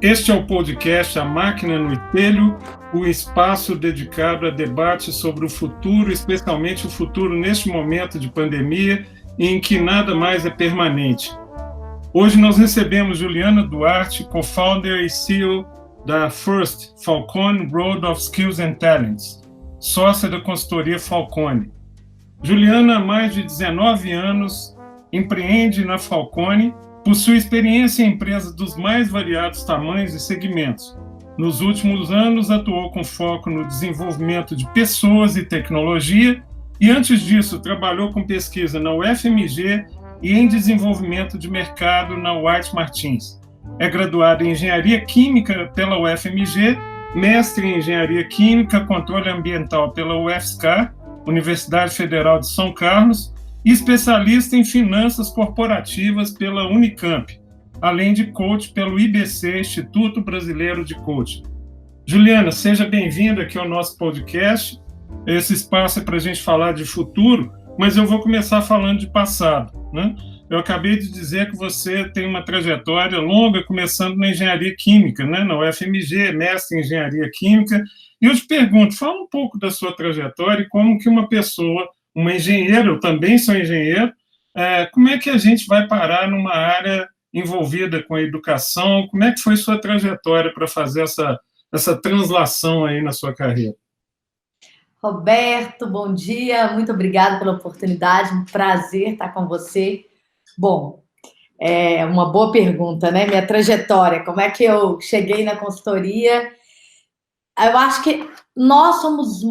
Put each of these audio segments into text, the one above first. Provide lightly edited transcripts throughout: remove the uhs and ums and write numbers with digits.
Este é o podcast A Máquina no Espelho, o espaço dedicado a debate sobre o futuro, especialmente o futuro neste momento de pandemia, em que nada mais é permanente. Hoje nós recebemos Juliana Duarte, co-founder e CEO da First, Falcone Road of Skills and Talents, sócia da consultoria Falcone. Juliana, há mais de 19 anos, empreende na Falcone, possui experiência em empresas dos mais variados tamanhos e segmentos. Nos últimos anos, atuou com foco no desenvolvimento de pessoas e tecnologia, e antes disso, trabalhou com pesquisa na UFMG e em desenvolvimento de mercado na White Martins. É graduada em Engenharia Química pela UFMG, mestre em Engenharia Química, Controle Ambiental pela UFSCar, Universidade Federal de São Carlos, e especialista em finanças corporativas pela Unicamp, além de coach pelo IBC, Instituto Brasileiro de Coaching. Juliana, seja bem-vinda aqui ao nosso podcast. Esse espaço é para a gente falar de futuro, mas eu vou começar falando de passado, né? Eu acabei de dizer que você tem uma trajetória longa, começando na engenharia química, né? Na UFMG, mestre em engenharia química. E eu te pergunto, fala um pouco da sua trajetória e como que uma pessoa, uma engenheira, eu também sou engenheiro, como é que a gente vai parar numa área envolvida com a educação? Como é que foi sua trajetória para fazer essa translação aí na sua carreira? Roberto, bom dia, muito obrigada pela oportunidade, um prazer estar com você. Bom, é uma boa pergunta, né? Minha trajetória, como é que eu cheguei na consultoria? Eu acho que nós somos,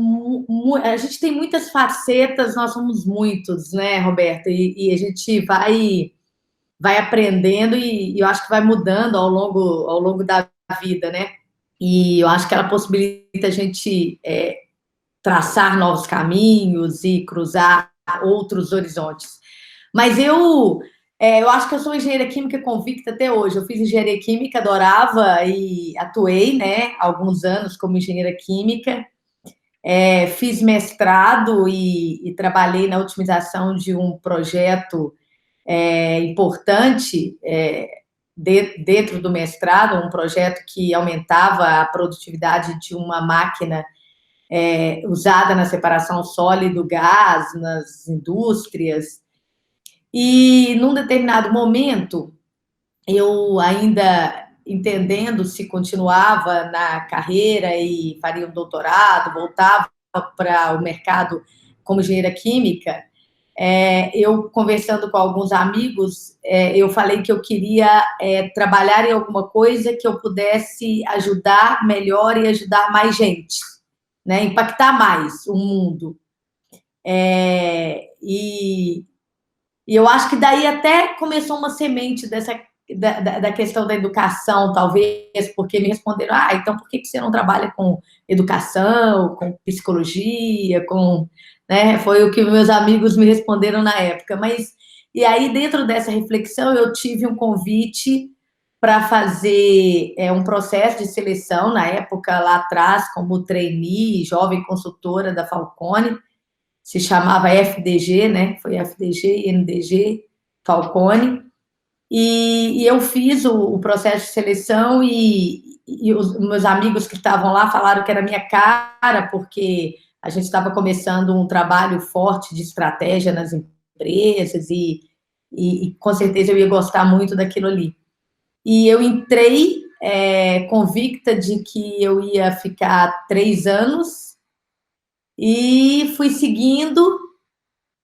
a gente tem muitas facetas, nós somos muitos, né, Roberto? E a gente vai aprendendo e eu acho que vai mudando ao longo da vida, né? E eu acho que ela possibilita a gente traçar novos caminhos e cruzar outros horizontes. Mas eu acho que eu sou engenheira química convicta até hoje. Eu fiz engenharia química, adorava e atuei, né, alguns anos como engenheira química. Fiz mestrado e trabalhei na otimização de um projeto importante dentro do mestrado, um projeto que aumentava a produtividade de uma máquina usada na separação sólido-gás, nas indústrias. E, num determinado momento, eu ainda entendendo se continuava na carreira e faria um doutorado, voltava para o mercado como engenheira química, eu, conversando com alguns amigos, eu falei que eu queria trabalhar em alguma coisa que eu pudesse ajudar melhor e ajudar mais gente, né? Impactar mais o mundo. E eu acho que daí até começou uma semente da questão da educação, talvez, porque me responderam, então por que você não trabalha com educação, com psicologia, né? Foi o que meus amigos me responderam na época. E aí, dentro dessa reflexão, eu tive um convite para fazer um processo de seleção, na época, lá atrás, como trainee, jovem consultora da Falcone, se chamava FDG, né? Foi FDG, INDG, Falcone. E eu fiz o processo de seleção e os meus amigos que estavam lá falaram que era minha cara, porque a gente estava começando um trabalho forte de estratégia nas empresas e com certeza eu ia gostar muito daquilo ali. E eu entrei convicta de que eu ia ficar 3 anos e fui seguindo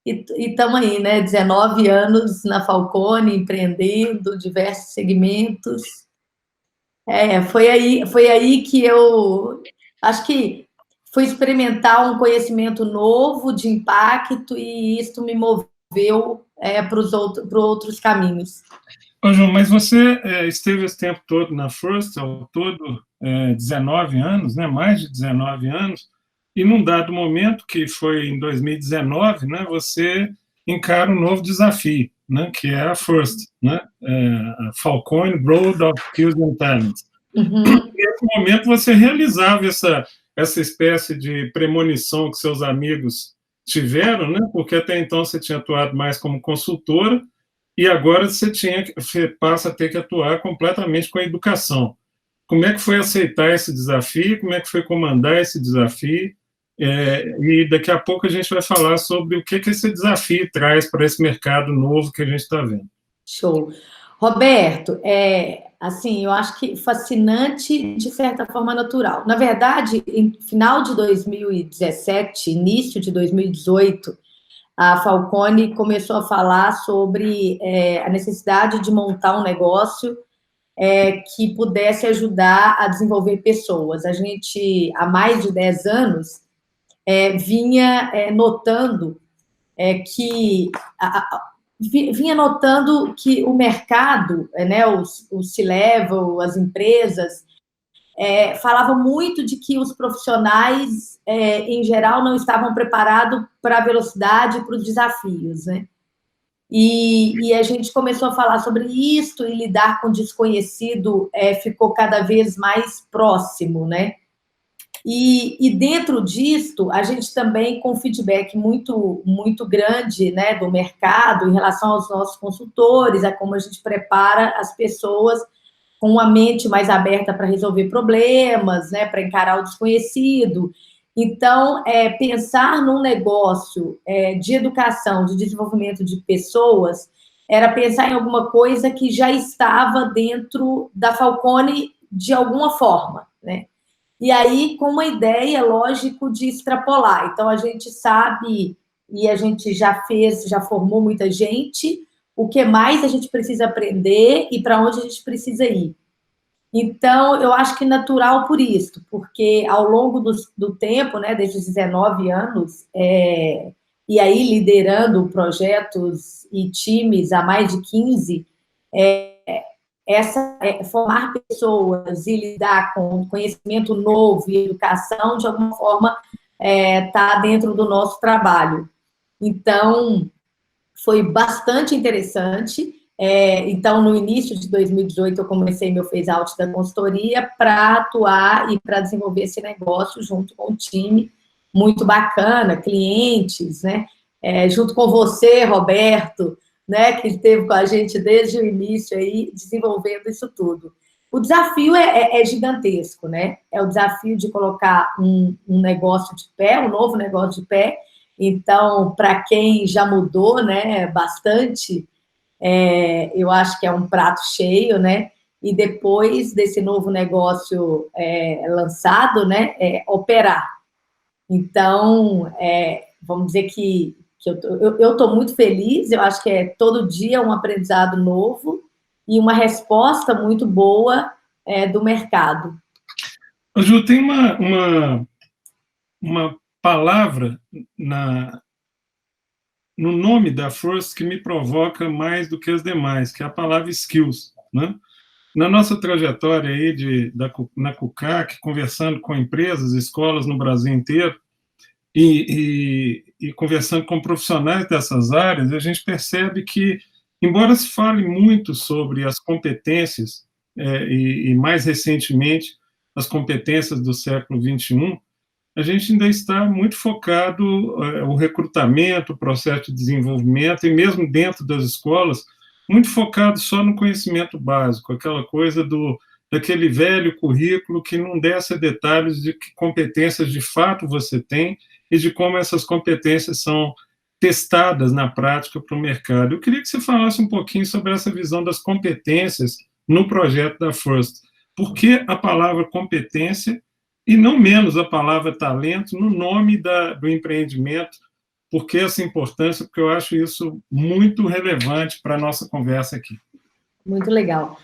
e estamos aí, né? 19 anos na Falcone, empreendendo diversos segmentos. Foi aí que eu acho que fui experimentar um conhecimento novo de impacto e isso me moveu para outros caminhos. Ô, João, mas você esteve esse tempo todo na First, ao todo 19 anos, né? Mais de 19 anos, e num dado momento, que foi em 2019, né, você encara um novo desafio, né, que é a First, né, a Falcone Road of Skills and Talents. Uhum. Nesse momento, você realizava essa espécie de premonição que seus amigos tiveram, né, porque até então você tinha atuado mais como consultora, e agora você passa a ter que atuar completamente com a educação. como é que foi aceitar esse desafio, como é que foi comandar esse desafio, e daqui a pouco a gente vai falar sobre o que esse desafio traz para esse mercado novo que a gente está vendo. Show. Roberto, assim, eu acho que fascinante, de certa forma natural. Na verdade, em final de 2017, início de 2018, a Falcone começou a falar sobre a necessidade de montar um negócio que pudesse ajudar a desenvolver pessoas. A gente, há mais de 10 anos, vinha notando que vinha notando que o mercado, né, o C-Level, as empresas, falavam muito de que os profissionais, em geral, não estavam preparados para a velocidade e para os desafios, né? E a gente começou a falar sobre isso, e lidar com o desconhecido ficou cada vez mais próximo, né? E dentro disto, a gente também, com feedback muito, muito grande, né, do mercado, em relação aos nossos consultores, a como a gente prepara as pessoas com uma mente mais aberta para resolver problemas, né, para encarar o desconhecido. Então, pensar num negócio de educação, de desenvolvimento de pessoas, era pensar em alguma coisa que já estava dentro da Falcone de alguma forma, né? E aí, com uma ideia, lógico, de extrapolar. Então, a gente sabe, e a gente já fez, já formou muita gente, o que mais a gente precisa aprender e para onde a gente precisa ir. Então, eu acho que natural por isso, porque ao longo do tempo, né, desde os 19 anos, e aí liderando projetos e times há mais de 15, formar pessoas e lidar com conhecimento novo e educação, de alguma forma, está dentro do nosso trabalho. Então, foi bastante interessante. Então, no início de 2018, eu comecei meu phase-out da consultoria para atuar e para desenvolver esse negócio junto com um time muito bacana, clientes, né? Junto com você, Roberto, né, que esteve com a gente desde o início aí, desenvolvendo isso tudo. O desafio é gigantesco, né? É o desafio de colocar um negócio de pé, um novo negócio de pé. Então, para quem já mudou, né, bastante, eu acho que é um prato cheio, né? E depois desse novo negócio lançado, né, operar. Então, vamos dizer que eu estou muito feliz, eu acho que todo dia um aprendizado novo e uma resposta muito boa do mercado. Ju, tem uma palavra no nome da First que me provoca mais do que as demais, que é a palavra skills, né? Na nossa trajetória aí na CUCAC, conversando com empresas, escolas no Brasil inteiro, e conversando com profissionais dessas áreas, a gente percebe que, embora se fale muito sobre as competências, e mais recentemente, as competências do século XXI, a gente ainda está muito focado o recrutamento, o processo de desenvolvimento, e mesmo dentro das escolas, muito focado só no conhecimento básico, aquela coisa daquele velho currículo que não desce detalhes de que competências de fato você tem e de como essas competências são testadas na prática para o mercado. Eu queria que você falasse um pouquinho sobre essa visão das competências no projeto da First. Por que a palavra competência e não menos a palavra talento no nome do empreendimento? Por que essa importância? Porque eu acho isso muito relevante para a nossa conversa aqui. Muito legal.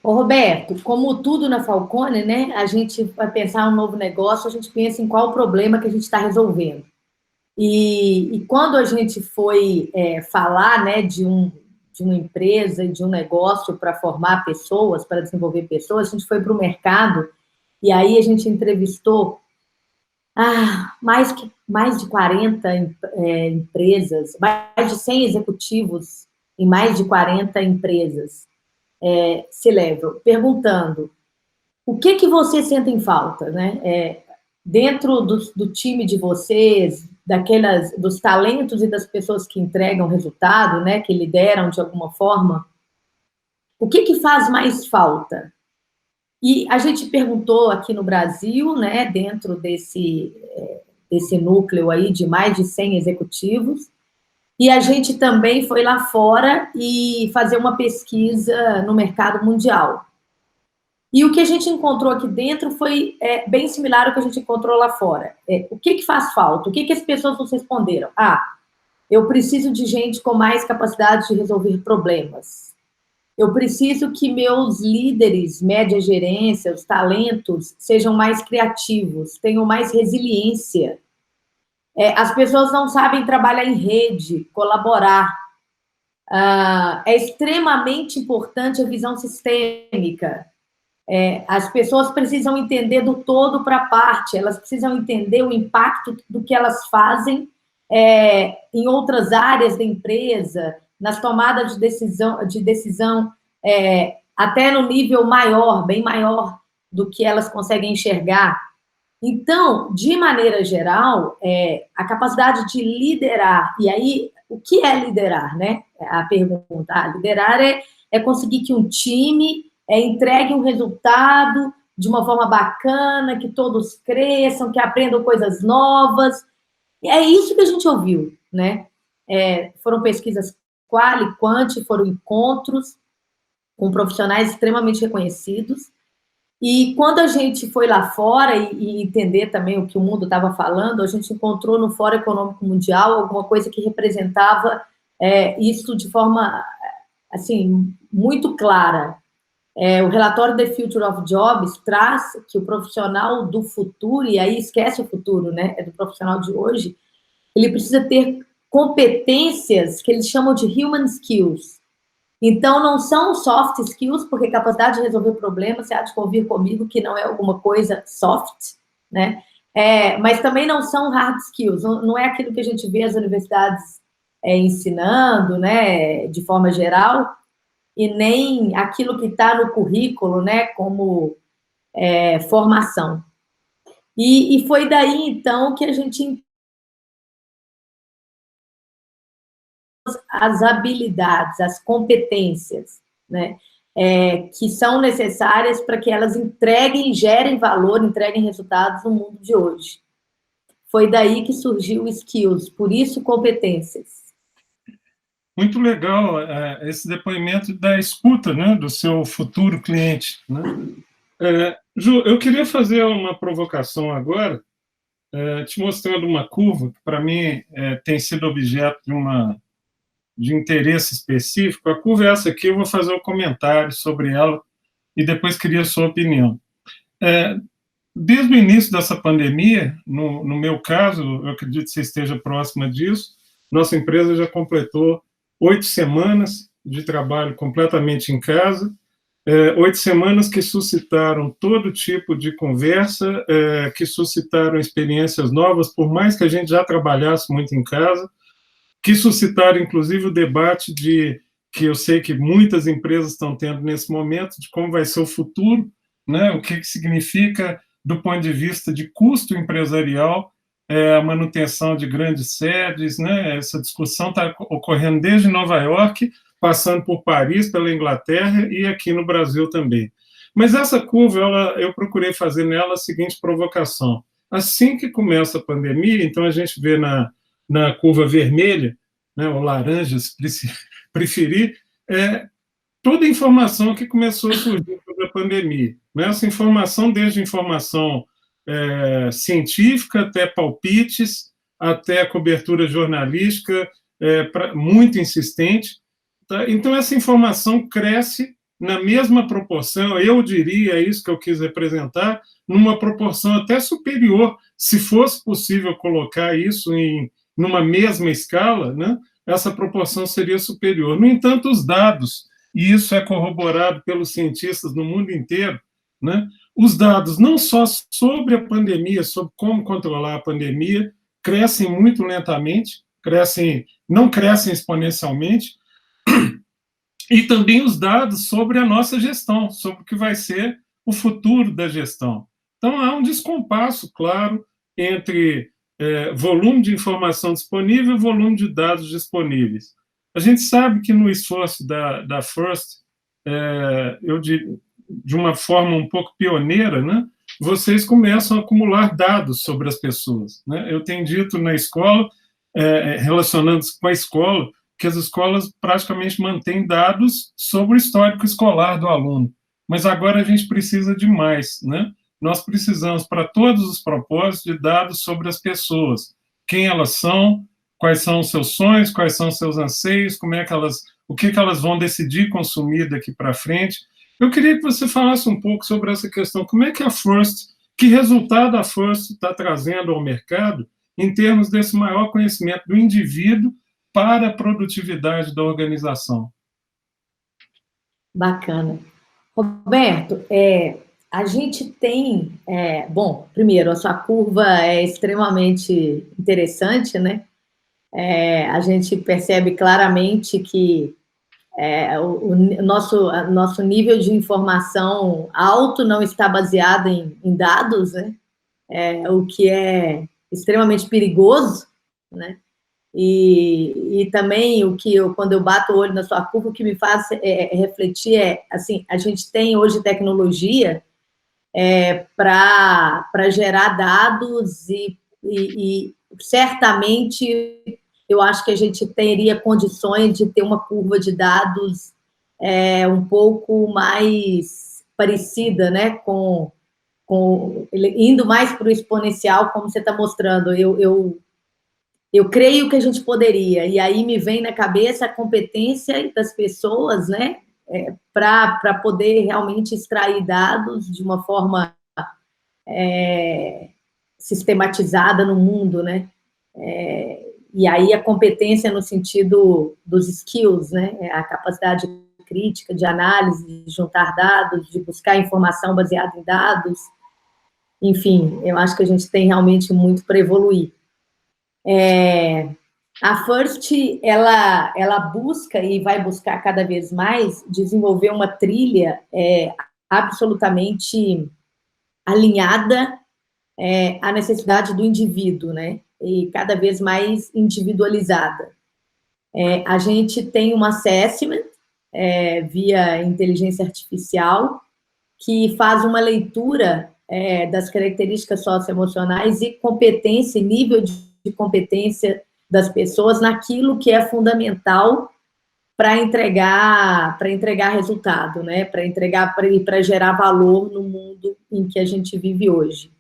Ô, Roberto, como tudo na Falcone, né, a gente vai pensar um novo negócio, a gente pensa em qual o problema que a gente está resolvendo. E quando a gente foi falar, né, de uma empresa e de um negócio para formar pessoas, para desenvolver pessoas, a gente foi para o mercado e aí a gente entrevistou mais de 40 empresas, mais de 100 executivos em mais de 40 empresas C-Level, perguntando o que vocês sentem falta, né? Dentro do time de vocês, dos talentos e das pessoas que entregam resultado, né, que lideram de alguma forma, o que faz mais falta? E a gente perguntou aqui no Brasil, né, dentro desse núcleo aí de mais de 100 executivos, e a gente também foi lá fora e fazer uma pesquisa no mercado mundial. E o que a gente encontrou aqui dentro foi bem similar ao que a gente encontrou lá fora. O que faz falta? O que as pessoas nos responderam? Eu preciso de gente com mais capacidade de resolver problemas. Eu preciso que meus líderes, média gerência, os talentos, sejam mais criativos, tenham mais resiliência. As pessoas não sabem trabalhar em rede, colaborar. É extremamente importante a visão sistêmica. As pessoas precisam entender do todo para a parte, elas precisam entender o impacto do que elas fazem em outras áreas da empresa, nas tomadas de decisão até no nível maior, bem maior do que elas conseguem enxergar. Então, de maneira geral, a capacidade de liderar, e aí, o que é liderar, né? A pergunta, liderar é conseguir que um time entregue um resultado de uma forma bacana, que todos cresçam, que aprendam coisas novas. E é isso que a gente ouviu, né? Foram pesquisas qual e quant, foram encontros com profissionais extremamente reconhecidos. E quando a gente foi lá fora e entender também o que o mundo estava falando, a gente encontrou no Fórum Econômico Mundial alguma coisa que representava isso de forma assim muito clara. O relatório The Future of Jobs traz que o profissional do futuro, e aí esquece o futuro, né? É do profissional de hoje, ele precisa ter competências que eles chamam de human skills. Então, não são soft skills, porque capacidade de resolver problemas, você há de convir comigo que não é alguma coisa soft, né? Mas também não são hard skills, não é aquilo que a gente vê as universidades ensinando, né, de forma geral, e nem aquilo que está no currículo, né, como formação. E foi daí, então, que a gente as habilidades, as competências, né, que são necessárias para que elas entreguem, gerem valor, entreguem resultados no mundo de hoje. Foi daí que surgiu o skills, por isso competências. Muito legal esse depoimento da escuta, né, do seu futuro cliente, né? Ju, eu queria fazer uma provocação agora, te mostrando uma curva que, para mim, tem sido objeto de interesse específico. A curva é essa aqui, eu vou fazer um comentário sobre ela e depois queria a sua opinião. Desde o início dessa pandemia, no meu caso, eu acredito que você esteja próxima disso, nossa empresa já completou 8 semanas de trabalho completamente em casa, 8 semanas que suscitaram todo tipo de conversa, que suscitaram experiências novas, por mais que a gente já trabalhasse muito em casa, que suscitaram, inclusive, o debate que eu sei que muitas empresas estão tendo nesse momento, de como vai ser o futuro, né? O que significa, do ponto de vista de custo empresarial, a manutenção de grandes sedes, né? Essa discussão está ocorrendo desde Nova York, passando por Paris, pela Inglaterra e aqui no Brasil também. Mas essa curva, eu procurei fazer nela a seguinte provocação. Assim que começa a pandemia, então a gente vê na curva vermelha, né, ou laranja, se preferir, toda a informação que começou a surgir sobre a pandemia. Né? Essa informação, desde informação científica até palpites, até cobertura jornalística, muito insistente. Tá? Então, essa informação cresce na mesma proporção, eu diria, é isso que eu quis representar, numa proporção até superior, se fosse possível colocar isso numa mesma escala, né? Essa proporção seria superior. No entanto, os dados, e isso é corroborado pelos cientistas no mundo inteiro, né? Os dados, não só sobre a pandemia, sobre como controlar a pandemia, crescem muito lentamente, não crescem exponencialmente, e também os dados sobre a nossa gestão, sobre o que vai ser o futuro da gestão. Então, há um descompasso, claro, entre volume de informação disponível e volume de dados disponíveis. A gente sabe que no esforço da First, de uma forma um pouco pioneira, né, vocês começam a acumular dados sobre as pessoas, né? Eu tenho dito na escola, relacionando-se com a escola, que as escolas praticamente mantêm dados sobre o histórico escolar do aluno, mas agora a gente precisa de mais, né? Nós precisamos, para todos os propósitos, de dados sobre as pessoas, quem elas são, quais são os seus sonhos, quais são os seus anseios, como é que elas, o que elas vão decidir consumir daqui para frente. Eu queria que você falasse um pouco sobre essa questão, como é que a First, que resultado a First está trazendo ao mercado em termos desse maior conhecimento do indivíduo para a produtividade da organização. Bacana. Roberto, a gente tem... bom, primeiro, a sua curva é extremamente interessante, né? A gente percebe claramente que o nosso nível de informação alto não está baseado em dados, né? O que é extremamente perigoso, né? E também quando eu bato o olho na sua curva, o que me faz refletir assim, a gente tem hoje tecnologia para gerar dados e certamente eu acho que a gente teria condições de ter uma curva de dados um pouco mais parecida, né, indo mais para o exponencial, como você está mostrando. Eu creio que a gente poderia, e aí me vem na cabeça a competência das pessoas, né, para poder realmente extrair dados de uma forma sistematizada no mundo, né, e aí a competência no sentido dos skills, né, a capacidade crítica, de análise, de juntar dados, de buscar informação baseada em dados, enfim, eu acho que a gente tem realmente muito para evoluir. A First, ela busca e vai buscar cada vez mais desenvolver uma trilha absolutamente alinhada à necessidade do indivíduo, né? E cada vez mais individualizada. A gente tem um assessment via inteligência artificial que faz uma leitura das características socioemocionais e competência, nível de competência das pessoas naquilo que é fundamental para entregar resultado, né? Para gerar valor no mundo em que a gente vive hoje.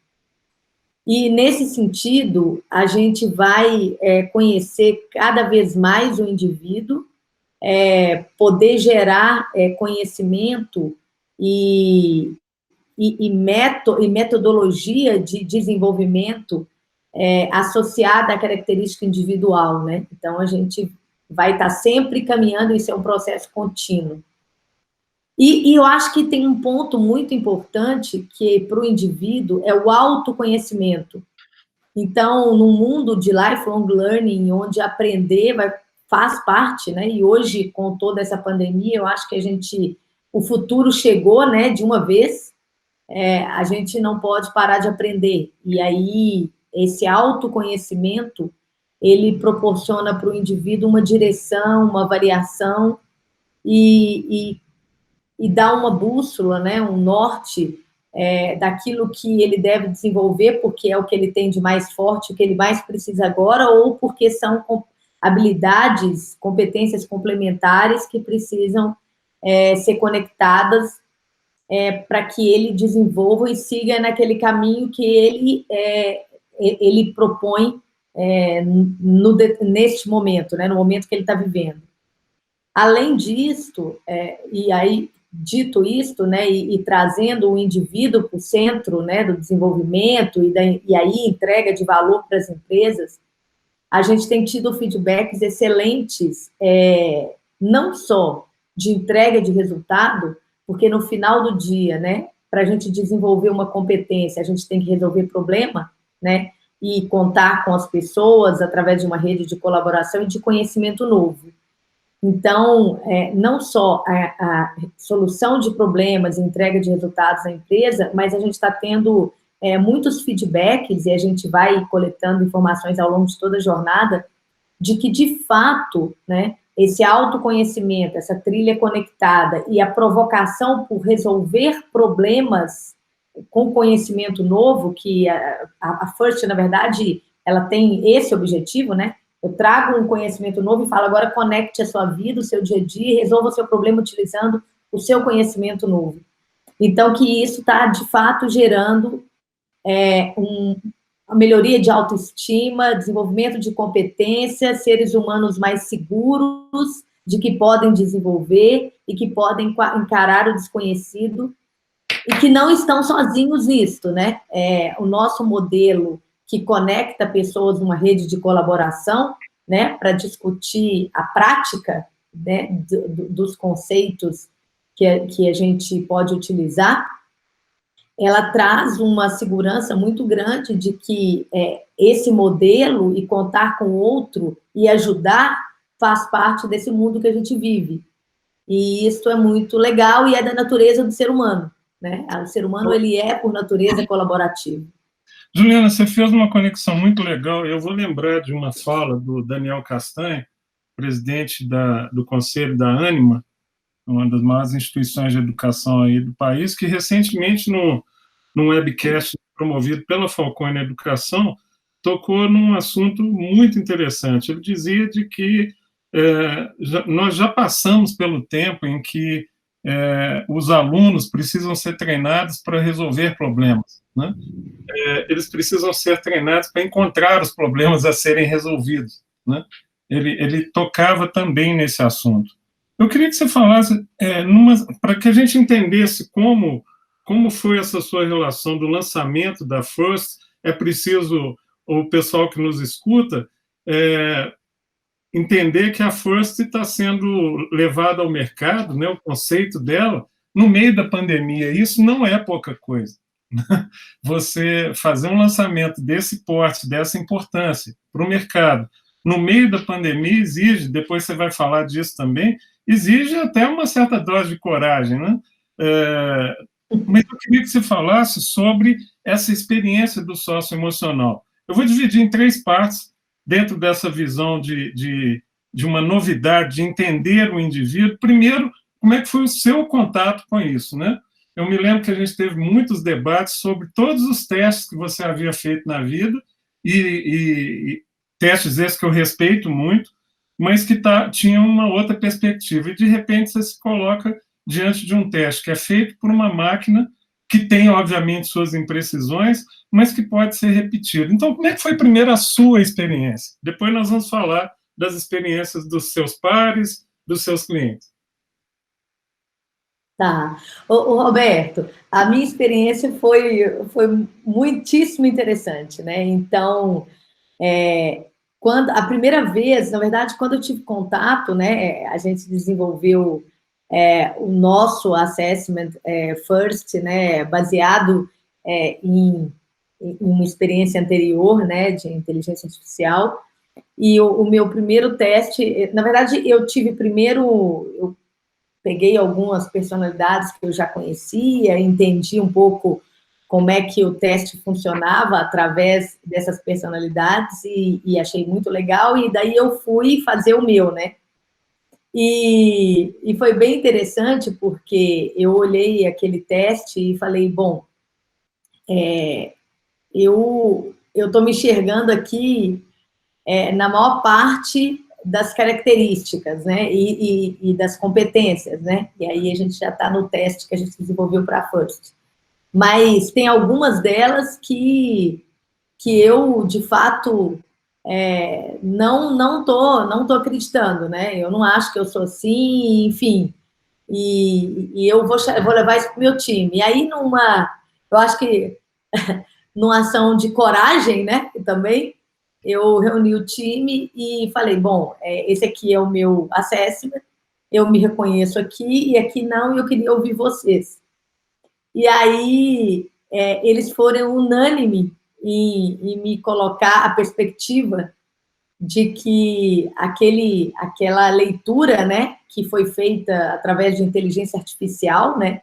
E, nesse sentido, a gente vai conhecer cada vez mais o indivíduo, poder gerar conhecimento e metodologia de desenvolvimento associada à característica individual, né? Então, a gente vai estar sempre caminhando, isso é um processo contínuo. E eu acho que tem um ponto muito importante que, para o indivíduo, é o autoconhecimento. Então, no mundo de lifelong learning, onde aprender faz parte, né? E hoje, com toda essa pandemia, eu acho que o futuro chegou, né, de uma vez, a gente não pode parar de aprender. E aí, esse autoconhecimento, ele proporciona para o indivíduo uma direção, uma variação e dá uma bússola, né, um norte daquilo que ele deve desenvolver, porque é o que ele tem de mais forte, o que ele mais precisa agora, ou porque são habilidades, competências complementares que precisam ser conectadas para que ele desenvolva e siga naquele caminho que ele propõe neste momento, né, no momento que ele está vivendo. Além disso, e aí, dito isto, né, e trazendo o indivíduo para o centro, né, do desenvolvimento e aí entrega de valor para as empresas, a gente tem tido feedbacks excelentes, não só de entrega de resultado, porque no final do dia, né, para a gente desenvolver uma competência, a gente tem que resolver problema, né, e contar com as pessoas através de uma rede de colaboração e de conhecimento novo. Então, não só a solução de problemas e entrega de resultados à empresa, mas a gente está tendo muitos feedbacks, e a gente vai coletando informações ao longo de toda a jornada, de que, de fato, né, esse autoconhecimento, essa trilha conectada e a provocação por resolver problemas com conhecimento novo, que a FIRST, na verdade, ela tem esse objetivo, né? Eu trago um conhecimento novo e falo, agora conecte a sua vida, o seu dia a dia, e resolva o seu problema utilizando o seu conhecimento novo. Então, que isso está, de fato, gerando a melhoria de autoestima, desenvolvimento de competências, seres humanos mais seguros de que podem desenvolver e que podem encarar o desconhecido e que não estão sozinhos nisso, né? O nosso modelo que conecta pessoas numa rede de colaboração, né, para discutir a prática, né, dos conceitos que a gente pode utilizar, ela traz uma segurança muito grande de que esse modelo e contar com o outro e ajudar faz parte desse mundo que a gente vive. E isso é muito legal e é da natureza do ser humano, né? O ser humano, ele é, por natureza, colaborativo. Juliana, você fez uma conexão muito legal. Eu vou lembrar de uma fala do Daniel Castanho, presidente do Conselho da Ânima, uma das maiores instituições de educação aí do país, que recentemente, num webcast promovido pela Falcone Educação, tocou num assunto muito interessante. Ele dizia de que nós já passamos pelo tempo em que os alunos precisam ser treinados para resolver problemas, né? Eles precisam ser treinados para encontrar os problemas a serem resolvidos, né? Ele tocava também nesse assunto. Eu queria que você falasse, para que a gente entendesse como foi essa sua relação do lançamento da FIRST. É preciso o pessoal que nos escuta entender que a FIRST está sendo levada ao mercado, né, o conceito dela, no meio da pandemia. Isso não é pouca coisa. Você fazer um lançamento desse porte, dessa importância para o mercado, no meio da pandemia, exige, depois você vai falar disso também, exige até uma certa dose de coragem, né? Mas eu queria que você falasse sobre essa experiência do socioemocional. Eu vou dividir em 3 partes, dentro dessa visão de uma novidade, de entender o indivíduo. Primeiro, como é que foi o seu contato com isso, né? Eu me lembro que a gente teve muitos debates sobre todos os testes que você havia feito na vida, e testes esses que eu respeito muito, mas que tinham uma outra perspectiva. E, de repente, você se coloca diante de um teste que é feito por uma máquina que tem, obviamente, suas imprecisões, mas que pode ser repetido. Então, como é que foi primeiro a sua experiência? Depois nós vamos falar das experiências dos seus pares, dos seus clientes. Tá. Ô, Roberto, a minha experiência foi muitíssimo interessante, né? Então, quando a primeira vez, na verdade, quando eu tive contato, né, a gente desenvolveu o nosso assessment FIRST, né, baseado em uma experiência anterior, né, de inteligência artificial. E o meu primeiro teste, na verdade, eu peguei algumas personalidades que eu já conhecia, entendi um pouco como é que o teste funcionava através dessas personalidades e achei muito legal, e daí eu fui fazer o meu, né? E foi bem interessante, porque eu olhei aquele teste e falei, bom, eu estou me enxergando aqui na maior parte das características, né, e das competências, né, e aí a gente já está no teste que a gente desenvolveu para a FIRST. Mas tem algumas delas que eu, de fato, não tô acreditando, né, eu não acho que eu sou assim, enfim, e eu vou levar isso para o meu time. E aí, eu acho que, numa ação de coragem, né, também, eu reuni o time e falei, bom, esse aqui é o meu assessment, eu me reconheço aqui, e aqui não, e eu queria ouvir vocês. E aí, eles foram unânimes em me colocar a perspectiva de que aquela leitura, né, que foi feita através de inteligência artificial, né,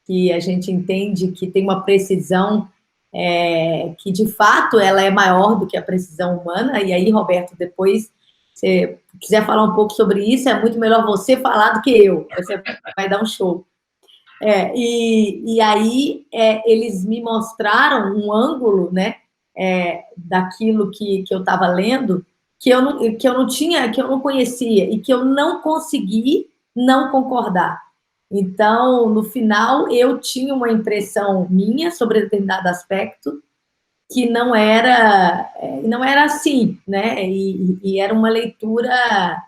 que a gente entende que tem uma precisão que, de fato, ela é maior do que a precisão humana. E aí, Roberto, depois você quiser falar um pouco sobre isso, é muito melhor você falar do que eu. Você vai dar um show. E aí eles me mostraram um ângulo, né, daquilo que eu estava lendo, que eu não tinha, que eu não conhecia e que eu não consegui não concordar. Então, no final, eu tinha uma impressão minha sobre determinado aspecto que não era assim, né? E era uma leitura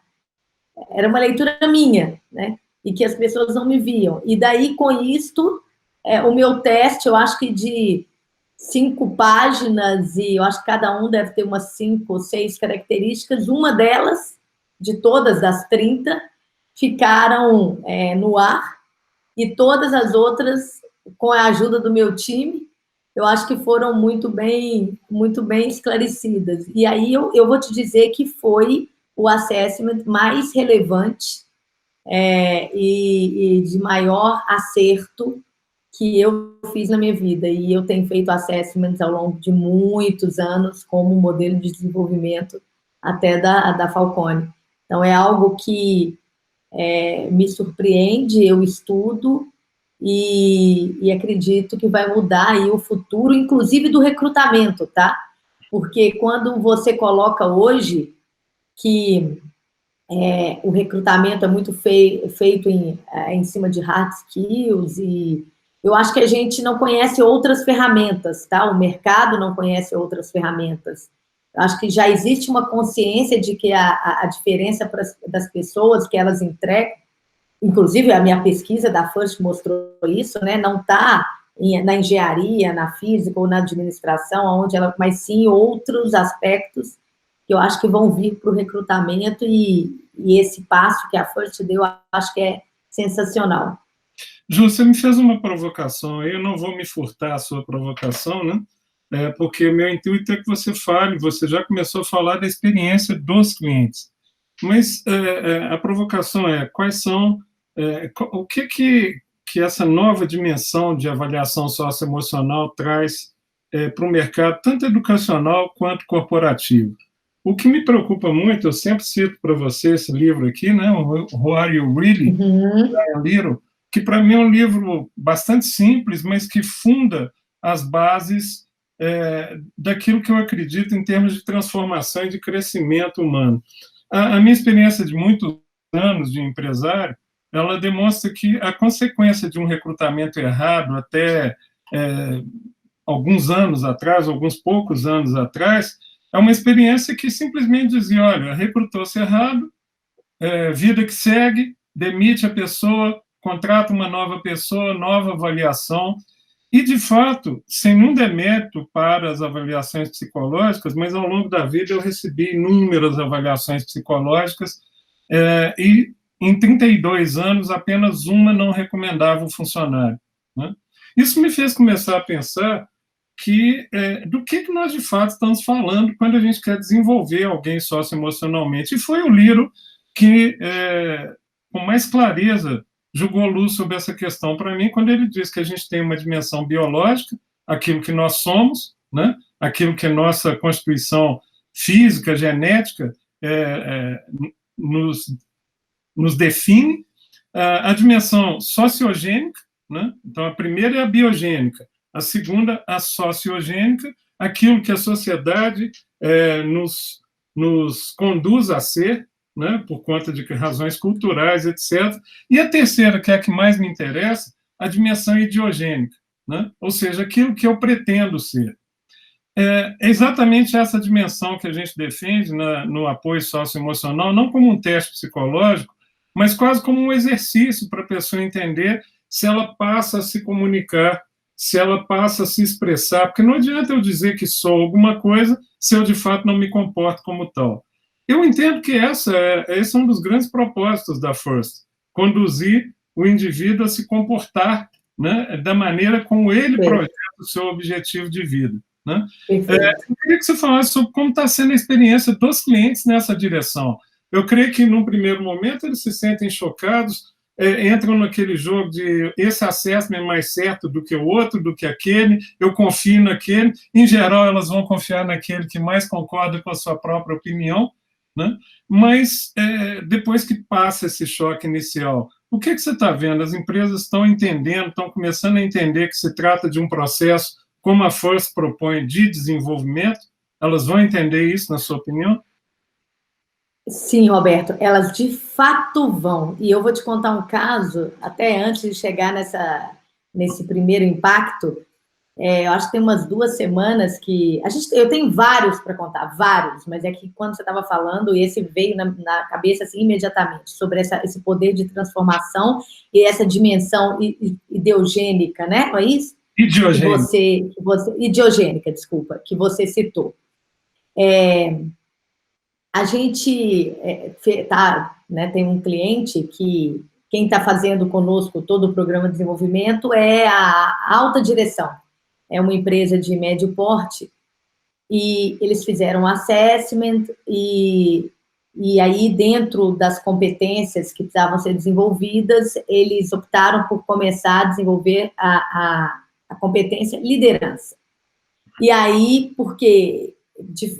minha, né? E que as pessoas não me viam. E daí, com isto, o meu teste, eu acho que de 5 páginas, e eu acho que cada um deve ter umas 5 ou 6 características, uma delas, de todas as 30, ficaram no ar, e todas as outras, com a ajuda do meu time, eu acho que foram muito bem esclarecidas. E aí eu vou te dizer que foi o assessment mais relevante e de maior acerto que eu fiz na minha vida. E eu tenho feito assessments ao longo de muitos anos como modelo de desenvolvimento até da Falcone. Então, é algo que me surpreende, eu estudo e acredito que vai mudar aí o futuro, inclusive do recrutamento, tá? Porque quando você coloca hoje que o recrutamento é muito feito em cima de hard skills, e eu acho que a gente não conhece outras ferramentas, tá? O mercado não conhece outras ferramentas. Eu acho que já existe uma consciência de que a diferença das pessoas que elas entregam, inclusive a minha pesquisa da FIRST mostrou isso, né? Não está na engenharia, na física ou na administração, mas sim outros aspectos que eu acho que vão vir para o recrutamento, e esse passo que a FIRST deu, eu acho que é sensacional. Ju, você me fez uma provocação, eu não vou me furtar a sua provocação, né? Porque o meu intuito é que você fale, você já começou a falar da experiência dos clientes, mas a provocação é quais são, o que essa nova dimensão de avaliação socioemocional traz para o mercado, tanto educacional quanto corporativo. O que me preocupa muito, eu sempre cito para você esse livro aqui, né, o Who Are You Really, Brian Little, que para mim é um livro bastante simples, mas que funda as bases daquilo que eu acredito em termos de transformação e de crescimento humano. A minha experiência de muitos anos de empresário, ela demonstra que a consequência de um recrutamento errado até alguns anos atrás, alguns poucos anos atrás, é uma experiência que simplesmente dizia, olha, recrutou-se errado, vida que segue, demite a pessoa, contrata uma nova pessoa, nova avaliação, e, de fato, sem nenhum demérito para as avaliações psicológicas, mas ao longo da vida eu recebi inúmeras avaliações psicológicas, e em 32 anos apenas uma não recomendava o funcionário, né? Isso me fez começar a pensar do que nós de fato estamos falando quando a gente quer desenvolver alguém socioemocionalmente. E foi o Little que, com mais clareza, jogou luz sobre essa questão para mim, quando ele diz que a gente tem uma dimensão biológica, aquilo que nós somos, né? Aquilo que a nossa constituição física, genética, nos define, a dimensão sociogênica, né? Então, a primeira é a biogênica, a segunda, a sociogênica, aquilo que a sociedade nos conduz a ser, né, por conta de razões culturais, etc. E a terceira, que é a que mais me interessa, a dimensão idiogênica, né? Ou seja, aquilo que eu pretendo ser. É exatamente essa dimensão que a gente defende no apoio socioemocional, não como um teste psicológico, mas quase como um exercício para a pessoa entender se ela passa a se comunicar, se ela passa a se expressar, porque não adianta eu dizer que sou alguma coisa se eu, de fato, não me comporto como tal. Eu entendo que esse é um dos grandes propósitos da FIRST, conduzir o indivíduo a se comportar, né, da maneira como ele projeta o seu objetivo de vida, né? Eu queria que você falasse sobre como está sendo a experiência dos clientes nessa direção. Eu creio que, num primeiro momento, eles se sentem chocados, entram naquele jogo de esse assessment é mais certo do que o outro, do que aquele, eu confio naquele. Em geral, elas vão confiar naquele que mais concorda com a sua própria opinião. né? Mas, depois que passa esse choque inicial, o que você está vendo? As empresas estão entendendo, estão começando a entender que se trata de um processo, como a FIRST propõe, de desenvolvimento? Elas vão entender isso, na sua opinião? Sim, Roberto, elas de fato vão. E eu vou te contar um caso, até antes de chegar nesse primeiro impacto. Eu acho que tem umas 2 semanas que... eu tenho vários para contar, vários, mas é que quando você estava falando, esse veio na cabeça assim, imediatamente, sobre esse poder de transformação e essa dimensão ideogênica, né? Não é isso? Idiogênica. Idiogênica, desculpa, que você citou. A gente tem um cliente que quem está fazendo conosco todo o programa de desenvolvimento é a alta direção. É uma empresa de médio porte, e eles fizeram um assessment, e aí, dentro das competências que precisavam ser desenvolvidas, eles optaram por começar a desenvolver a competência liderança. E aí, porque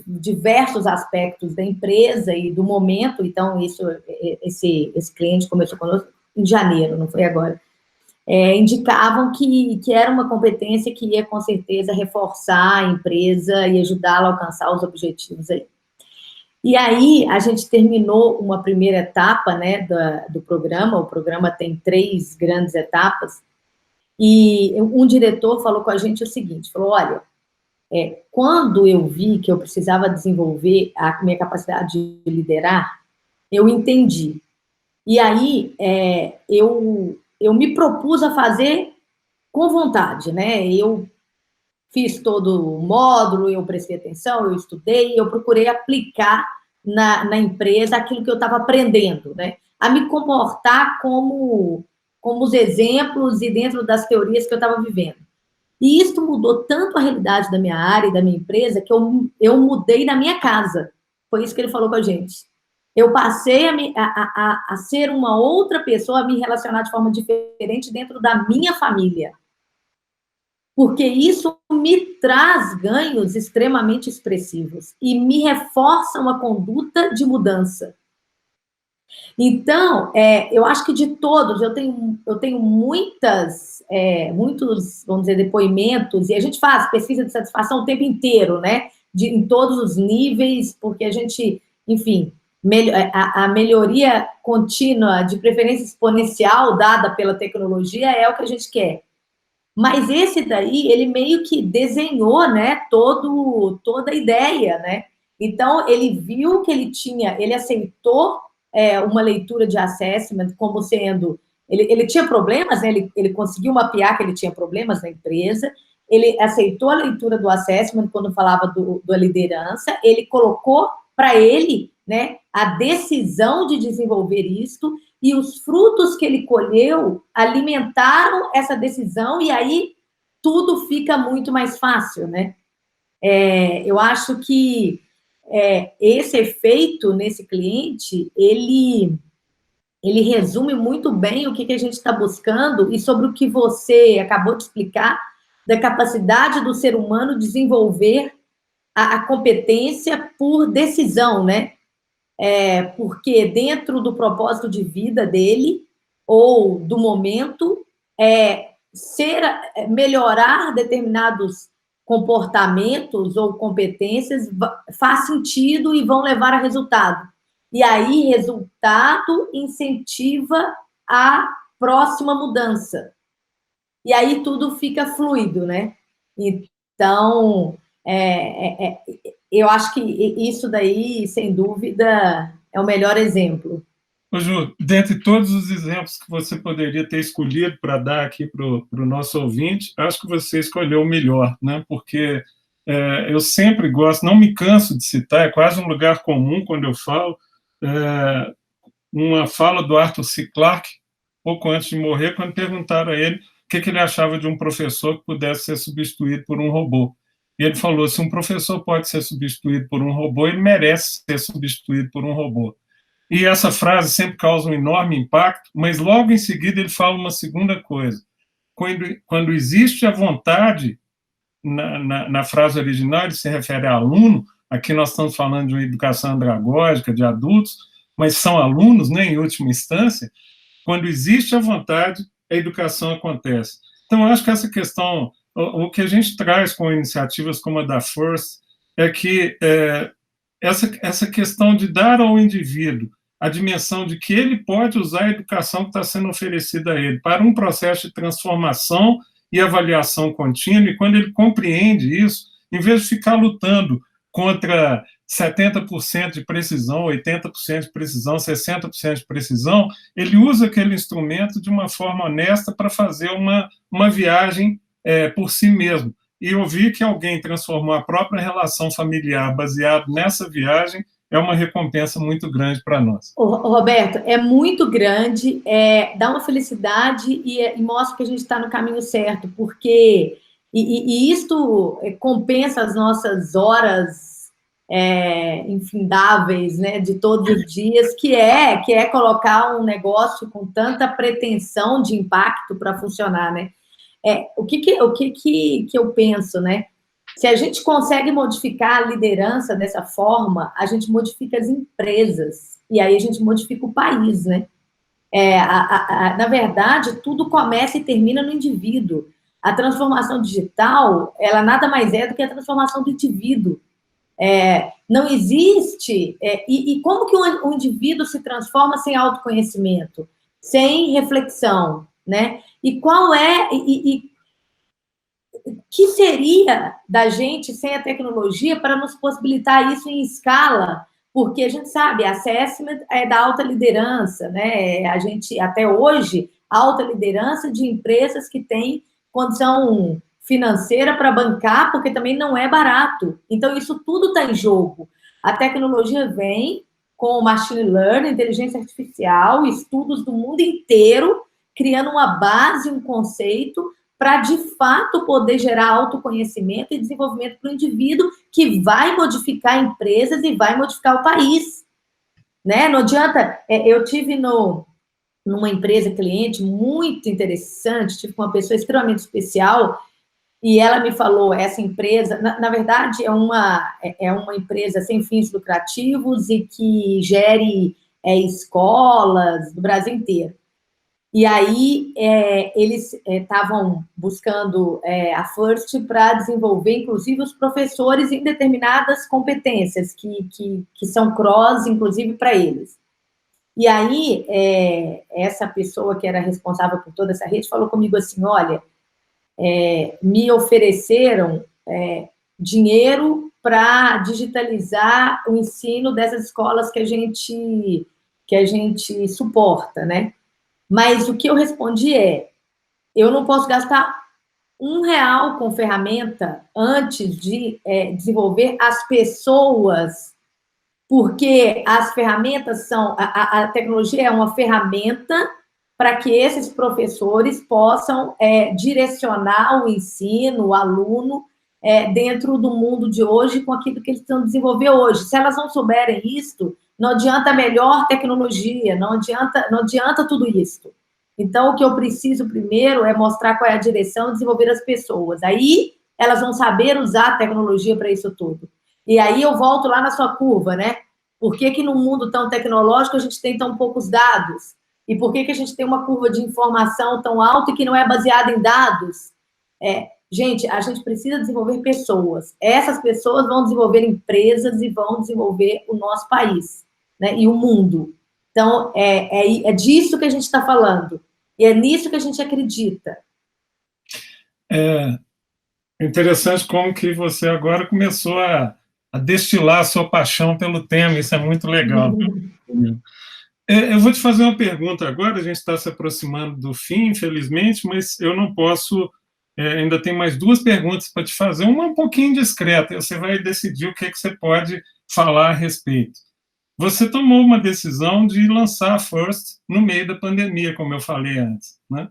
diversos aspectos da empresa e do momento, então, esse cliente começou conosco em janeiro, não foi agora, indicavam que era uma competência que ia, com certeza, reforçar a empresa e ajudá-la a alcançar os objetivos aí. E aí, a gente terminou uma primeira etapa, né, do programa. O programa tem 3 grandes etapas, e um diretor falou com a gente o seguinte, falou, olha, quando eu vi que eu precisava desenvolver a minha capacidade de liderar, eu entendi. E aí, eu me propus a fazer com vontade, né? Eu fiz todo o módulo, eu prestei atenção, eu estudei, eu procurei aplicar na empresa aquilo que eu estava aprendendo, né? A me comportar como os exemplos e dentro das teorias que eu estava vivendo. E isso mudou tanto a realidade da minha área e da minha empresa que eu mudei na minha casa. Foi isso que ele falou com a gente. Eu passei a ser uma outra pessoa, a me relacionar de forma diferente dentro da minha família. Porque isso me traz ganhos extremamente expressivos e me reforça uma conduta de mudança. Então, eu acho que de todos, eu tenho muitos, vamos dizer, depoimentos, e a gente faz pesquisa de satisfação o tempo inteiro, né? Em todos os níveis, porque a gente, enfim, a melhoria contínua, de preferência exponencial, dada pela tecnologia, é o que a gente quer. Mas esse daí, ele meio que desenhou, né, toda a ideia, né? Então, ele viu que ele aceitou uma leitura de assessment como sendo... Ele tinha problemas, né? Ele conseguiu mapear que ele tinha problemas na empresa, ele aceitou a leitura do assessment quando falava da liderança, ele colocou para ele, né, a decisão de desenvolver isto, e os frutos que ele colheu alimentaram essa decisão, e aí tudo fica muito mais fácil, né? Eu acho que esse efeito nesse cliente, ele resume muito bem o que a gente está buscando e sobre o que você acabou de explicar, da capacidade do ser humano desenvolver a competência por decisão, né? Porque dentro do propósito de vida dele, ou do momento, melhorar determinados comportamentos ou competências faz sentido e vão levar a resultado. E aí, resultado incentiva a próxima mudança. E aí tudo fica fluido, né? Então, eu acho que isso daí, sem dúvida, é o melhor exemplo. Ô, Ju, dentre todos os exemplos que você poderia ter escolhido para dar aqui para o nosso ouvinte, acho que você escolheu o melhor, né? Porque eu sempre gosto, não me canso de citar, é quase um lugar comum quando eu falo, uma fala do Arthur C. Clarke, pouco antes de morrer, quando perguntaram a ele o que ele achava de um professor que pudesse ser substituído por um robô. E ele falou, se um professor pode ser substituído por um robô, ele merece ser substituído por um robô. E essa frase sempre causa um enorme impacto, mas logo em seguida ele fala uma segunda coisa. Quando existe a vontade, na frase original, ele se refere a aluno, aqui nós estamos falando de uma educação andragógica, de adultos, mas são alunos, né, em última instância. Quando existe a vontade, a educação acontece. Então, eu acho que essa questão, o que a gente traz com iniciativas como a da FIRST, é que essa questão de dar ao indivíduo a dimensão de que ele pode usar a educação que está sendo oferecida a ele para um processo de transformação e avaliação contínua, e quando ele compreende isso, em vez de ficar lutando contra 70% de precisão, 80% de precisão, 60% de precisão, ele usa aquele instrumento de uma forma honesta para fazer uma viagem por si mesmo. E ouvir que alguém transformou a própria relação familiar baseado nessa viagem é uma recompensa muito grande para nós. Roberto, é muito grande, dá uma felicidade e mostra que a gente está no caminho certo, porque isto compensa as nossas horas infindáveis, né, de todos os dias, que é colocar um negócio com tanta pretensão de impacto para funcionar, né? O que eu penso, né? Se a gente consegue modificar a liderança dessa forma, a gente modifica as empresas, e aí a gente modifica o país, né? Na verdade, tudo começa e termina no indivíduo. A transformação digital, ela nada mais é do que a transformação do indivíduo. Não existe... E como que um indivíduo se transforma sem autoconhecimento? Sem reflexão, né? E qual que seria da gente sem a tecnologia para nos possibilitar isso em escala? Porque a gente sabe, assessment é da alta liderança, né? A gente, até hoje, alta liderança de empresas que têm condição financeira para bancar, porque também não é barato. Então, isso tudo está em jogo. A tecnologia vem com machine learning, inteligência artificial, estudos do mundo inteiro, criando uma base, um conceito, para, de fato, poder gerar autoconhecimento e desenvolvimento para o indivíduo, que vai modificar empresas e vai modificar o país. Né? Não adianta... Eu tive numa empresa cliente muito interessante, tive com uma pessoa extremamente especial, e ela me falou, essa empresa, na verdade, é uma empresa sem fins lucrativos e que gere escolas do Brasil inteiro. E aí, eles estavam buscando a FIRST para desenvolver, inclusive, os professores em determinadas competências, que são cross, inclusive, para eles. E aí, essa pessoa que era responsável por toda essa rede falou comigo assim, olha, me ofereceram dinheiro para digitalizar o ensino dessas escolas que a gente suporta, né? Mas o que eu respondi eu não posso gastar R$1 com ferramenta antes de desenvolver as pessoas, porque as ferramentas a tecnologia é uma ferramenta para que esses professores possam direcionar o ensino, o aluno, dentro do mundo de hoje, com aquilo que eles estão desenvolvendo hoje. Se elas não souberem isso, não adianta a melhor tecnologia, não adianta tudo isso. Então, o que eu preciso primeiro é mostrar qual é a direção e desenvolver as pessoas. Aí, elas vão saber usar a tecnologia para isso tudo. E aí, eu volto lá na sua curva, né? Por que num mundo tão tecnológico a gente tem tão poucos dados? E por que a gente tem uma curva de informação tão alta e que não é baseada em dados? Gente, a gente precisa desenvolver pessoas. Essas pessoas vão desenvolver empresas e vão desenvolver o nosso país, né? E o mundo. Então, é disso que a gente está falando. E é nisso que a gente acredita. É interessante como que você agora começou a destilar a sua paixão pelo tema. Isso é muito legal. Eu vou te fazer uma pergunta agora. A gente está se aproximando do fim, infelizmente, mas eu não posso... ainda tem mais 2 perguntas para te fazer, uma um pouquinho discreta, e você vai decidir o que você pode falar a respeito. Você tomou uma decisão de lançar a FIRST no meio da pandemia, como eu falei antes, né?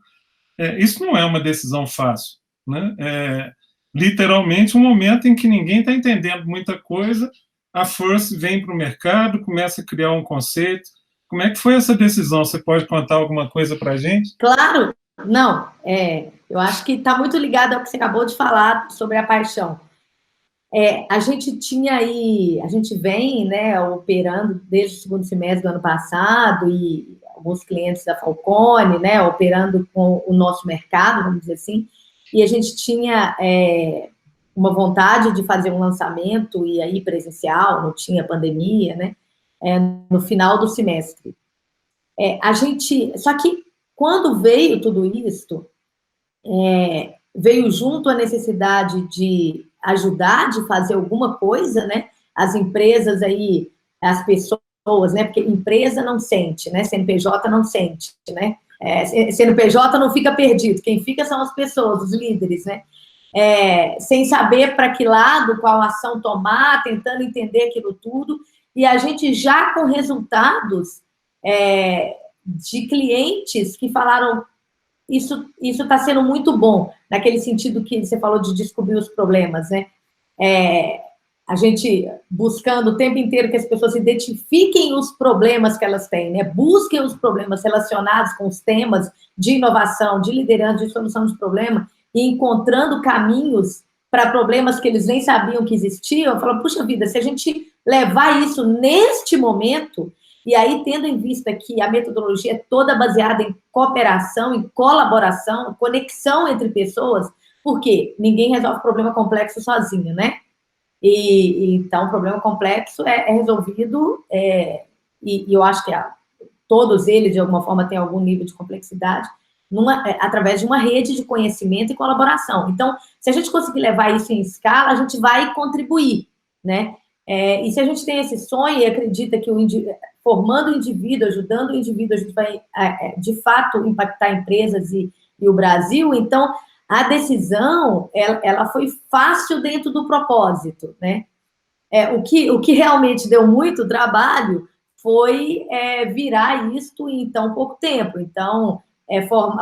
Isso não é uma decisão fácil, né? Literalmente um momento em que ninguém está entendendo muita coisa, a FIRST vem para o mercado, começa a criar um conceito. Como é que foi essa decisão? Você pode contar alguma coisa para a gente? Claro! Não, eu acho que está muito ligado ao que você acabou de falar sobre a paixão. A gente tinha aí, a gente vem, né, operando desde o segundo semestre do ano passado, e alguns clientes da Falcone, né, operando com o nosso mercado, vamos dizer assim, e a gente tinha uma vontade de fazer um lançamento, e aí presencial, não tinha pandemia, né, no final do semestre. Só que quando veio tudo isso, veio junto a necessidade de ajudar, de fazer alguma coisa, né? As empresas aí, as pessoas, né? Porque empresa não sente, né? CNPJ não sente, né? CNPJ não fica perdido, quem fica são as pessoas, os líderes, né? Sem saber para que lado, qual ação tomar, tentando entender aquilo tudo, e a gente já com resultados de clientes que falaram: isso está sendo muito bom, naquele sentido que você falou de descobrir os problemas, né? A gente buscando o tempo inteiro que as pessoas identifiquem os problemas que elas têm, né? Busquem os problemas relacionados com os temas de inovação, de liderança, de solução de problema, e encontrando caminhos para problemas que eles nem sabiam que existiam. Eu falo, puxa vida, se a gente levar isso neste momento, e aí tendo em vista que a metodologia é toda baseada em cooperação, em colaboração, conexão entre pessoas, porque ninguém resolve problema complexo sozinho, né? Então, o problema complexo é resolvido, e eu acho que todos eles, de alguma forma, têm algum nível de complexidade, através de uma rede de conhecimento e colaboração. Então, se a gente conseguir levar isso em escala, a gente vai contribuir, né? E se a gente tem esse sonho e acredita que formando o indivíduo, ajudando o indivíduo, a gente vai, de fato, impactar empresas e o Brasil, então a decisão, ela foi fácil dentro do propósito, né? O que realmente deu muito trabalho foi virar isto em tão pouco tempo. Então,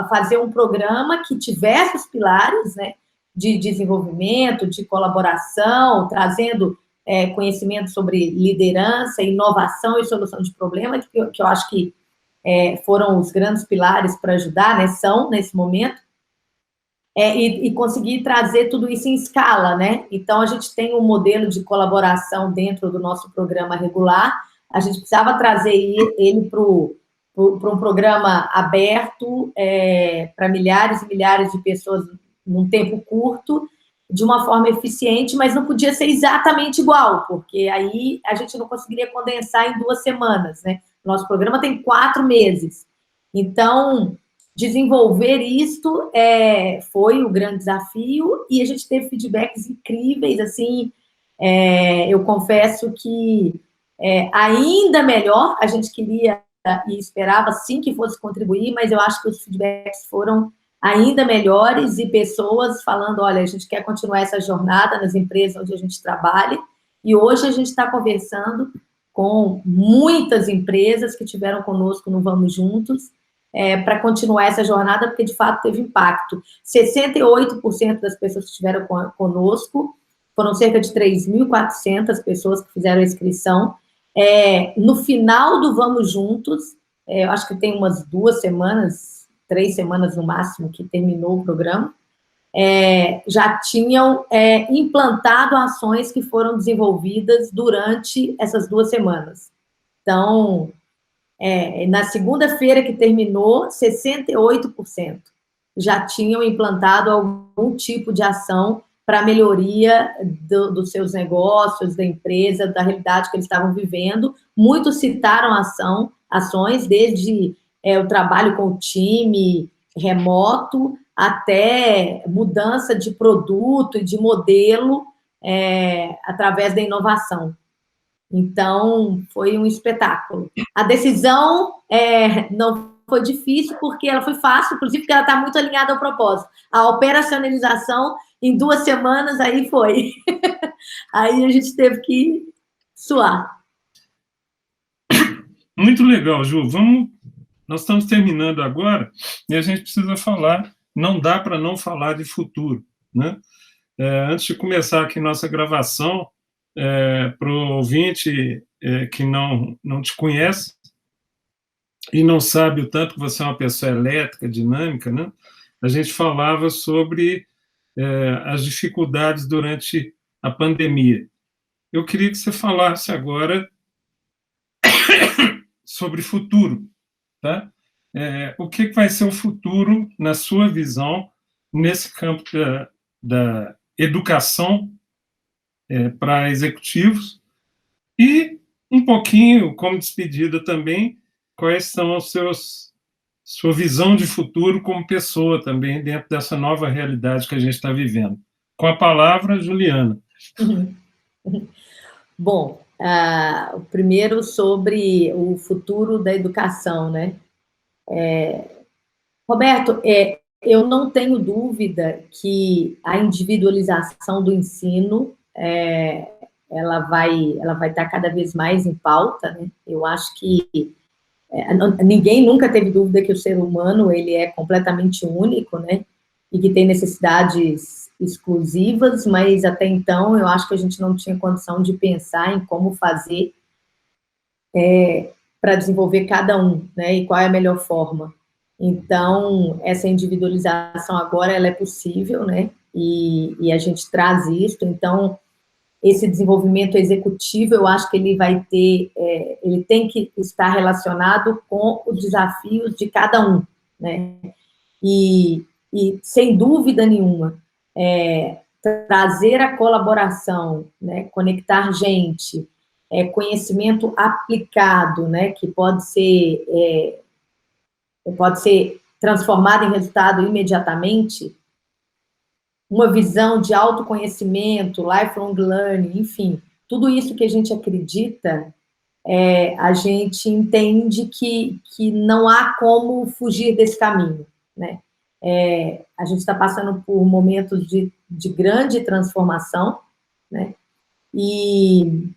fazer um programa que tivesse os pilares, né, de desenvolvimento, de colaboração, trazendo conhecimento sobre liderança, inovação e solução de problemas, que eu acho que foram os grandes pilares para ajudar, né, são, nesse momento, e conseguir trazer tudo isso em escala, né? Então, a gente tem um modelo de colaboração dentro do nosso programa regular, a gente precisava trazer ele para um programa aberto, para milhares e milhares de pessoas num tempo curto, de uma forma eficiente, mas não podia ser exatamente igual, porque aí a gente não conseguiria condensar em 2 semanas, né? Nosso programa tem 4 meses. Então, desenvolver isto foi o grande desafio, e a gente teve feedbacks incríveis, assim, eu confesso que ainda melhor, a gente queria e esperava sim que fosse contribuir, mas eu acho que os feedbacks foram ainda melhores, e pessoas falando, olha, a gente quer continuar essa jornada nas empresas onde a gente trabalha, e hoje a gente está conversando com muitas empresas que tiveram conosco no Vamos Juntos, para continuar essa jornada, porque de fato teve impacto. 68% das pessoas que estiveram conosco, foram cerca de 3.400 pessoas que fizeram a inscrição. No final do Vamos Juntos, eu acho que tem umas 2 semanas, 3 semanas no máximo, que terminou o programa, já tinham implantado ações que foram desenvolvidas durante essas 2 semanas. Então, na segunda-feira que terminou, 68% já tinham implantado algum tipo de ação para a melhoria dos seus negócios, da empresa, da realidade que eles estavam vivendo. Muitos citaram ações, desde o trabalho com o time remoto, até mudança de produto e de modelo através da inovação. Então, foi um espetáculo. A decisão não foi difícil, porque ela foi fácil, inclusive porque ela está muito alinhada ao propósito. A operacionalização, em 2 semanas, aí foi. Aí a gente teve que suar. Muito legal, Ju. Nós estamos terminando agora, e a gente precisa falar, não dá para não falar de futuro, né? Antes de começar aqui nossa gravação, para o ouvinte que não te conhece e não sabe o tanto que você é uma pessoa elétrica, dinâmica, né? A gente falava sobre as dificuldades durante a pandemia. Eu queria que você falasse agora sobre futuro, tá? O que vai ser o futuro, na sua visão, nesse campo da educação para executivos e um pouquinho, como despedida também, quais são sua visão de futuro como pessoa também dentro dessa nova realidade que a gente está vivendo. Com a palavra, Juliana. Bom, primeiro sobre o futuro da educação, né? Roberto, eu não tenho dúvida que a individualização do ensino ela vai estar cada vez mais em pauta, né? Eu acho que ninguém nunca teve dúvida que o ser humano ele é completamente único, né? E que tem necessidades exclusivas, mas até então eu acho que a gente não tinha condição de pensar em como fazer para desenvolver cada um, né? E qual é a melhor forma. Então, essa individualização agora ela é possível, né? E a gente traz isso. Então, esse desenvolvimento executivo, eu acho que ele vai ter, ele tem que estar relacionado com os desafios de cada um, né? E sem dúvida nenhuma, trazer a colaboração, né? Conectar gente, conhecimento aplicado, né? Que pode ser transformado em resultado imediatamente, uma visão de autoconhecimento, lifelong learning, enfim, tudo isso que a gente acredita, a gente entende que não há como fugir desse caminho, né? A gente está passando por momentos de grande transformação, né? E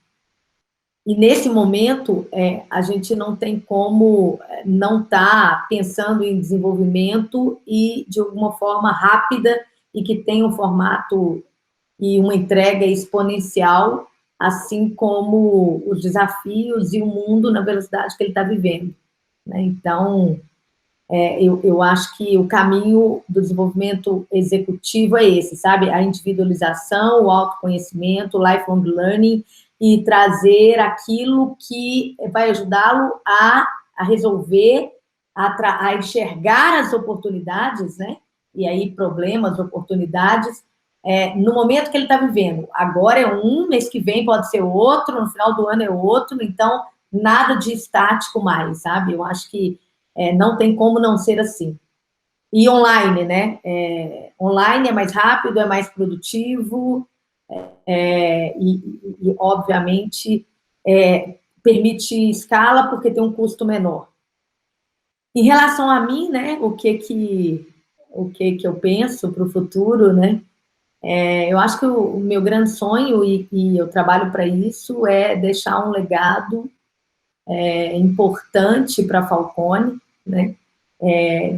nesse momento, a gente não tem como não estar pensando em desenvolvimento e, de alguma forma, rápida e que tenha um formato e uma entrega exponencial, assim como os desafios e o mundo na velocidade que ele está vivendo, né? Então, eu acho que o caminho do desenvolvimento executivo é esse, sabe? A individualização, o autoconhecimento, o lifelong learning, e trazer aquilo que vai ajudá-lo a resolver, a enxergar as oportunidades, né? E aí problemas, oportunidades, no momento que ele está vivendo. Agora é um, mês que vem pode ser outro, no final do ano é outro, então nada de estático mais, sabe? Eu acho que não tem como não ser assim. E online, né? Online é mais rápido, é mais produtivo, e obviamente, permite escala porque tem um custo menor. Em relação a mim, né, o que eu penso para o futuro, né, eu acho que o meu grande sonho, e eu trabalho para isso, é deixar um legado importante para a Falcone, né,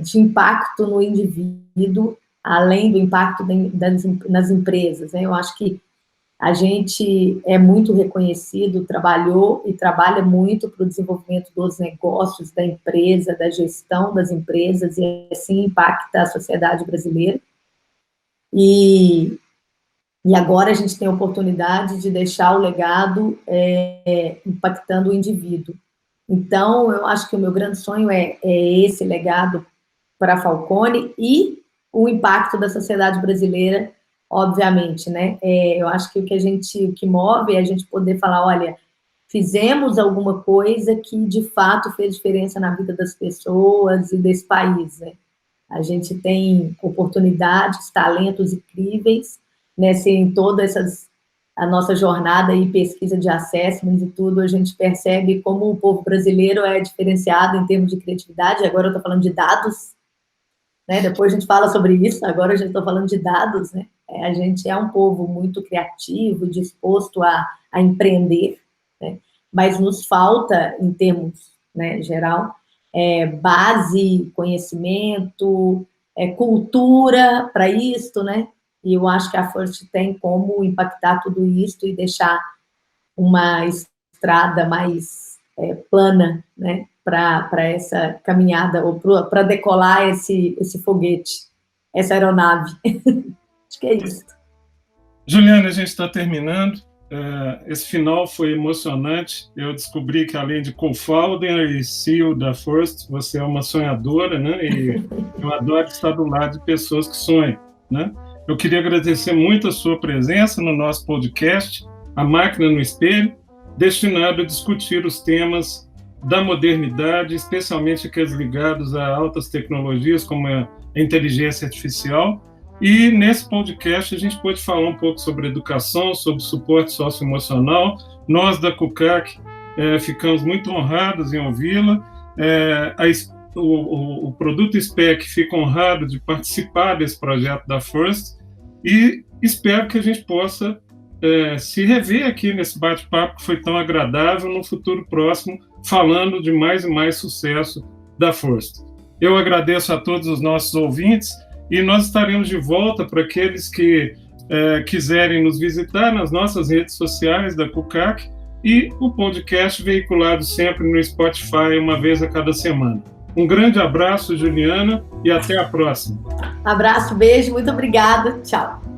de impacto no indivíduo, além do impacto nas empresas, né? Eu acho que a gente é muito reconhecido, trabalhou e trabalha muito para o desenvolvimento dos negócios da empresa, da gestão das empresas, e assim impacta a sociedade brasileira. E agora a gente tem a oportunidade de deixar o legado impactando o indivíduo. Então, eu acho que o meu grande sonho é esse legado para a Falcone e o impacto da sociedade brasileira, obviamente, né? Eu acho que o que move é a gente poder falar, olha, fizemos alguma coisa que, de fato, fez diferença na vida das pessoas e desse país, né? A gente tem oportunidades, talentos incríveis, né? Em todas a nossa jornada e pesquisa de assessment e tudo, a gente percebe como o povo brasileiro é diferenciado em termos de criatividade. Agora eu estou falando de dados, né? Depois a gente fala sobre isso, agora a gente está falando de dados, né? A gente é um povo muito criativo, disposto a empreender, né? Mas nos falta, em termos, né, geral, base, conhecimento, cultura para isso, né? E eu acho que a First tem como impactar tudo isso e deixar uma estrada mais plana, né, para essa caminhada, ou para decolar esse foguete, essa aeronave. Acho que é isso. Juliana, a gente está terminando. Esse final foi emocionante. Eu descobri que, além de co-founder e CEO da First, você é uma sonhadora, né? E eu adoro estar do lado de pessoas que sonham, né? Eu queria agradecer muito a sua presença no nosso podcast, A Máquina no Espelho, destinado a discutir os temas da modernidade, especialmente aqueles ligados a altas tecnologias, como a inteligência artificial. E nesse podcast a gente pode falar um pouco sobre educação, sobre suporte socioemocional. Nós da CUCAC ficamos muito honrados em ouvi-la. O Produto SPEC fica honrado de participar desse projeto da First e espero que a gente possa se rever aqui nesse bate-papo que foi tão agradável no futuro próximo, falando de mais e mais sucesso da First. Eu agradeço a todos os nossos ouvintes e nós estaremos de volta para aqueles que quiserem nos visitar nas nossas redes sociais da CUCAC e o podcast veiculado sempre no Spotify uma vez a cada semana. Um grande abraço, Juliana, e até a próxima. Abraço, beijo, muito obrigada. Tchau.